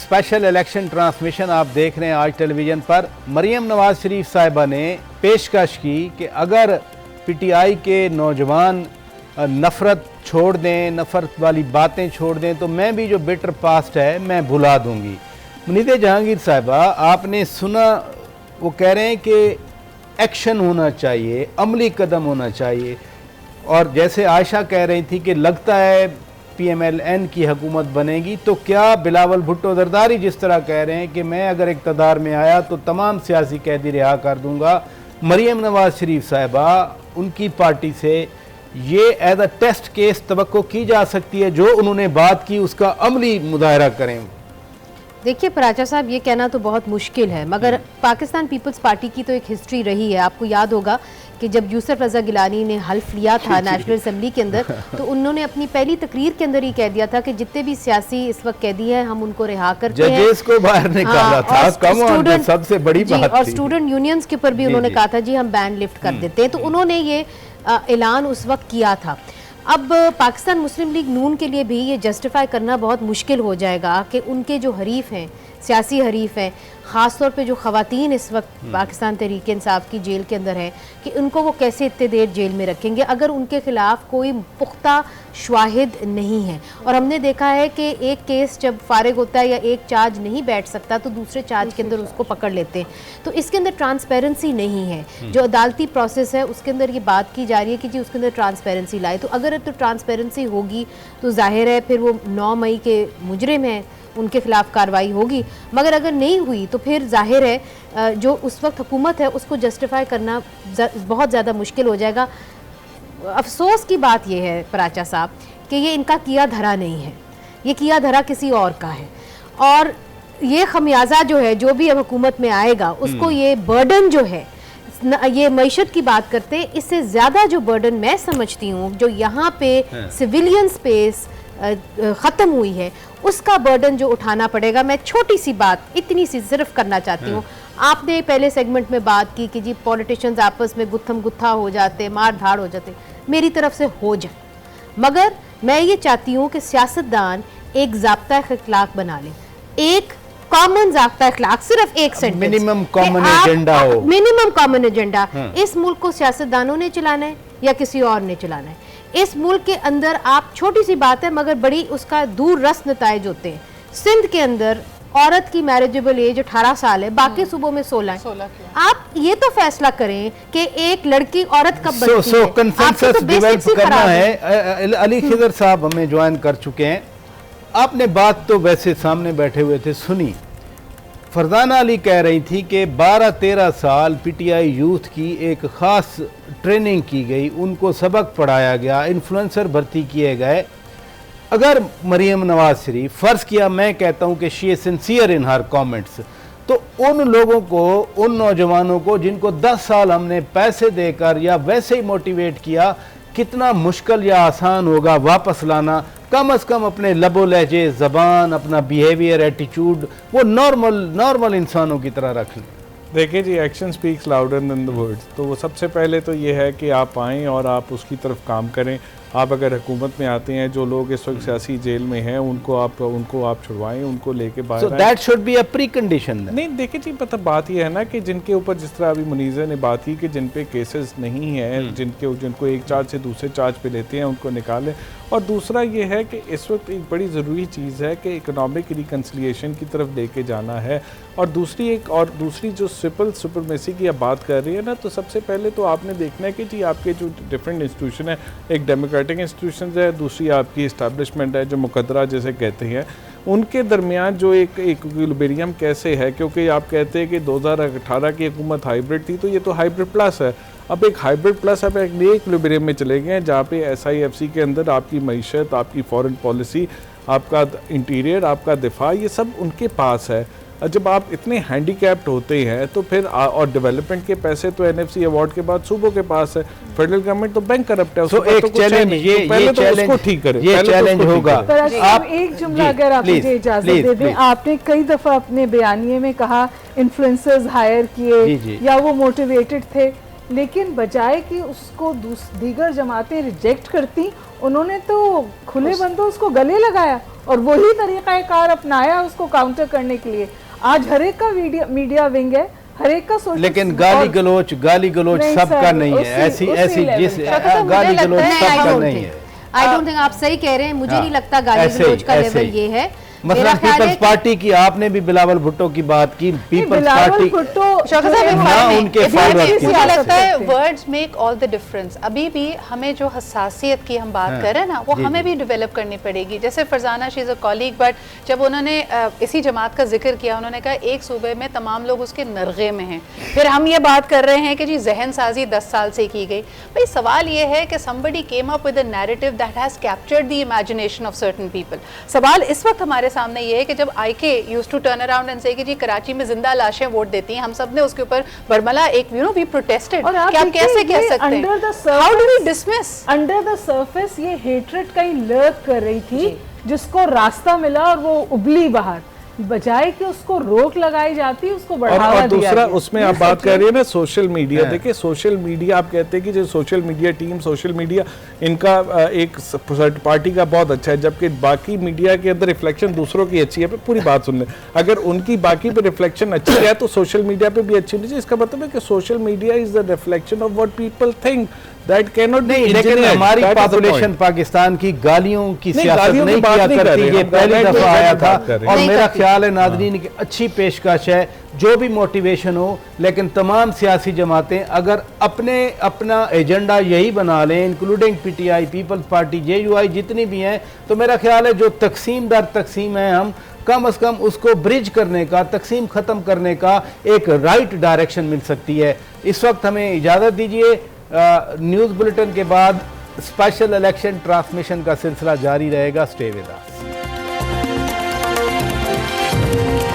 Special election transmission आप देख रहे हैं आज टेलीविज़न पर। मरियम नवाज शरीफ साहिबा ने पेशकश की कि अगर पीटीआई के नौजवान नफ़रत छोड़ दें, नफ़रत वाली बातें छोड़ दें, तो मैं भी जो बिटर पास्ट है मैं भुला दूंगी। मुनीर जहांगीर साहिबा, आपने सुना वो कह रहे हैं कि एक्शन होना चाहिए, अमली कदम होना चाहिए। और जैसे आयशा कह रही थी कि लगता है PMLN की हुकूमत बनेगी, तो क्या बिलावल भुट्टो जरदारी जिस तरह कह रहे हैं कि मैं अगर इक़्तिदार में आया तो तमाम सियासी कैदी रिहा कर दूंगा, मरियम नवाज शरीफ साहिबा उनकी पार्टी से ये एज अ टेस्ट केस तवक्को की जा सकती है, जो उन्होंने बात की उसका अमली मुजाहरा करें? देखिए पराचा साहब, ये कहना तो बहुत मुश्किल है, मगर पाकिस्तान पीपल्स पार्टी की तो एक हिस्ट्री रही है। आपको याद होगा कि जब यूसुफ रज़ा गिलानी ने हल्फ लिया था नेशनल असेंबली के अंदर, तो उन्होंने अपनी पहली तकरीर के अंदर ही कह दिया था कि जितने भी सियासी इस वक्त कैदी हैं हम उनको रिहा करते हैं। जजेस को बाहर निकाला था, कम ऑन, सबसे बड़ी बात और थी। स्टूडेंट यूनियंस के ऊपर भी उन्होंने कहा था जी हम बैन लिफ्ट कर देते हैं, तो उन्होंने ये ऐलान उस वक्त किया था। अब पाकिस्तान मुस्लिम लीग नून के लिए भी ये जस्टिफाई करना बहुत मुश्किल हो जाएगा कि उनके जो हरीफ हैं, सियासी हरीफ हैं, ख़ास तौर पे जो ख़वातीन इस वक्त पाकिस्तान तहरीक इंसाफ की जेल के अंदर हैं, कि उनको वो कैसे इतने देर जेल में रखेंगे अगर उनके ख़िलाफ़ कोई पुख्ता शवाहिद नहीं है। और हमने देखा है कि एक केस जब फारिग होता है या एक चार्ज नहीं बैठ सकता तो दूसरे चार्ज के अंदर उसको पकड़ लेते हैं। तो इसके अंदर ट्रांसपेरेंसी नहीं है। जो अदालती प्रोसेस है उसके अंदर ये बात की जा रही है कि जी उसके अंदर ट्रांसपेरेंसी लाए, तो अगर तो ट्रांसपेरेंसी होगी तो जाहिर है फिर वो 9 मई के मुजरिम हैं, उनके खिलाफ कार्रवाई होगी। मगर अगर नहीं हुई तो फिर जाहिर है जो उस वक्त हुकूमत है उसको जस्टिफाई करना बहुत ज़्यादा मुश्किल हो जाएगा। अफसोस की बात यह है पराचा साहब कि ये इनका किया धरा नहीं है, ये किया धरा किसी और का है, और ये खमियाजा जो है जो भी अब हुकूमत में आएगा उसको ये बर्डन जो है, ये मईशत की बात करते हैं, इससे ज़्यादा जो बर्डन मैं समझती हूँ जो यहाँ पे सिविलियन स्पेस ख़त्म हुई है उसका बर्डन जो उठाना पड़ेगा। मैं छोटी सी बात इतनी सी सिर्फ करना चाहती हूँ। आपने पहले सेगमेंट में बात की कि जी पॉलिटिशियंस आपस में गुत्थम गुत्था हो जाते, मार धाड़ हो जाते, मेरी तरफ से हो जाए, मगर मैं ये चाहती हूँ कि सियासतदान एक ज़ाब्ता अखलाक बना लें, एक कॉमन ज़ाब्ता अखलाक, सिर्फ एक सेंटेंस, मिनिमम कॉमन एजेंडा हो, मिनिमम कॉमन एजेंडा। इस मुल्क को सियासतदानों ने चलाना है या किसी और ने चलाना है? इस मुल्क के अंदर आप, छोटी सी बात है मगर बड़ी उसका दूर रस नताइज होते हैं। सिंध के अंदर औरत की मैरिजेबल एज 18 साल है, बाकी सूबों में 16 है। आप ये तो फैसला करें कि एक लड़की औरत कब बनती है। कंसेंसस डेवलप करना है। अली खिदर साहब हमें ज्वाइन कर चुके हैं। आपने बात तो वैसे सामने बैठे हुए थे सुनी। फरजाना अली कह रही थी कि 12-13 साल पीटीआई यूथ की एक ख़ास ट्रेनिंग की गई, उनको सबक पढ़ाया गया, इन्फ्लुएंसर भर्ती किए गए। अगर मरियम नवाज शरीफ, फ़र्ज़ किया मैं कहता हूँ कि she is sincere in her comments, तो उन लोगों को, उन नौजवानों को जिनको 10 साल हमने पैसे देकर या वैसे ही मोटिवेट किया, कितना मुश्किल या आसान होगा वापस लाना। कम से कम अपने लबो लहजे, ज़बान, अपना बिहेवियर, एटीट्यूड वो नॉर्मल इंसानों की तरह रख लें। देखिए जी, action speaks louder than the words. तो वो सबसे पहले तो ये है कि आप आएँ और आप उसकी तरफ काम करें। आप अगर हुकूमत में आते हैं, जो लोग इस वक्त सियासी जेल में हैं उनको आप छुड़वाएं, उनको लेके बाहर। So that should be a precondition। नहीं देखिए जी, पता बात ये है ना कि जिनके ऊपर, जिस तरह अभी मुनीज़ा ने बात की कि जिन पे केसेस नहीं हैं, जिनको एक चार्ज से दूसरे चार्ज पे लेते हैं उनको निकालें। और दूसरा ये है कि इस वक्त एक बड़ी ज़रूरी चीज़ है कि इकोनॉमिक रिकन्सिलिएशन की तरफ लेके जाना है। और दूसरी जो सिविल सुपरमेसी की आप बात कर रही है ना, तो सबसे पहले तो आपने देखना है कि जी आपके जो डिफरेंट इंस्टीट्यूशन है, एक डेमोक्रेटिक इंस्टीट्यूशन है, दूसरी आपकी इस्टेब्लिशमेंट है जो मुकद्दरा जैसे कहते हैं, उनके दरमियान जो एक इक्विलिब्रियम कैसे है। क्योंकि आप कहते हैं कि 2018 की हुकूमत हाइब्रिड थी, तो ये तो हाइब्रिड प्लस है। अब एक हाइब्रिड प्लस अब एक नए इक्विलिब्रियम में चले गए हैं जहाँ पे SIFC के अंदर आपकी मईशत, आपकी फॉरेन पॉलिसी, आपका इंटीरियर, आपका दिफा, ये सब उनके पास है। जब आप इतने हैंडीकैप्ड होते हैं तो फिर और डेवलपमेंट के पैसे तो NFC अवार्ड के बाद सूबों के पास है, फेडरल गवर्नमेंट तो बैंक करप्ट है। तो एक चैलेंज ये चैलेंज ठीक करें, ये चैलेंज होगा। आप एक जुमला अगर आप मुझे इजाजत दे दें, आपने कई दफा अपने बयानिए में कहा इन्फ्लुएंसर्स हायर किए या वो मोटिवेटेड थे। लेकिन बजाय कि उसको दीगर जमातें रिजेक्ट करती, उन्होंने तो खुले बंदों उसको गले लगाया और वही तरीक़ाकार अपनाया उसको काउंटर करने के लिए। आज हर एक का मीडिया विंग है, हर एक का सोशल, लेकिन गाली गलोच सबका नहीं है, ऐसी जिस गाली गलोच सबका नहीं है। आई डोंट थिंक, आप सही कह रहे हैं, मुझे नहीं लगता गाली गलोच का लेवल ये है। मतलब पीपल्स पार्टी की आपने भी बिलावल भुट्टो की बात की, पीपल्स पार्टी उनके मुझे लगता है words make all the difference. अभी भी हमें जो हसासियत की हम बात कर रहे हैं ना, वो हमें भी डेवलप करनी पड़ेगी। जैसे Farzana, she is a colleague, but जब उन्होंने इसी जमात का जिक्र किया, उन्होंने कहा एक सूबे में तमाम लोग उसके नरगे में हैं। फिर हम ये बात कर रहे हैं कि जी जहन साजी 10 साल से की गई। भाई सवाल ये है कि somebody came up with a narrative that has captured the imagination of certain people। सवाल इस वक्त हमारे सामने ये है कि जब IK used to turn around and say कि जी कराची में जिंदा लाशें वोट देती हैं, हम सब ने उसके ऊपर बरमला एक we protested, कि आप कैसे कह सकते हैं? How do we dismiss? Under the surface ये हेट्रेड कहीं लर्क कर रही थी, जिसको रास्ता मिला और वो उबली बाहर, बजाय कि उसको रोक लगाई जाती, उसको बढ़ावा और दिया दूसरा गया। उसमें आप बात कर रही है ना सोशल मीडिया। देखिए सोशल मीडिया, आप कहते हैं कि जो social media team, social media इनका एक पार्टी का बहुत अच्छा है, जबकि बाकी मीडिया के अंदर रिफ्लेक्शन दूसरों की अच्छी है। पूरी बात सुन लें, अगर उनकी बाकी पे रिफ्लेक्शन अच्छी है तो सोशल मीडिया पे भी अच्छी होनी चाहिए। इसका मतलब है कि social media is the reflection of what people think, that can not be. लेकिन हमारी पॉपुलेशन पाकिस्तान की गालियों की सियासत नहीं किया करती, ये पहली दफा आया था। और मेरा ख्याल है नाज़रीन की अच्छी पेशकश है, जो भी मोटिवेशन हो, लेकिन तमाम सियासी जमातें अगर अपना एजेंडा यही बना लें, including PTI, Peoples Party, JUI जितनी भी हैं, तो मेरा ख्याल है जो तकसीम दर तकसीम है, हम कम से कम उसको ब्रिज करने का, तकसीम ख़त्म करने का एक राइट डायरेक्शन मिल सकती है। इस वक्त हमें इजाज़त दीजिए। न्यूज़ बुलेटिन के बाद स्पेशल इलेक्शन ट्रांसमिशन का सिलसिला जारी रहेगा। Stay with us.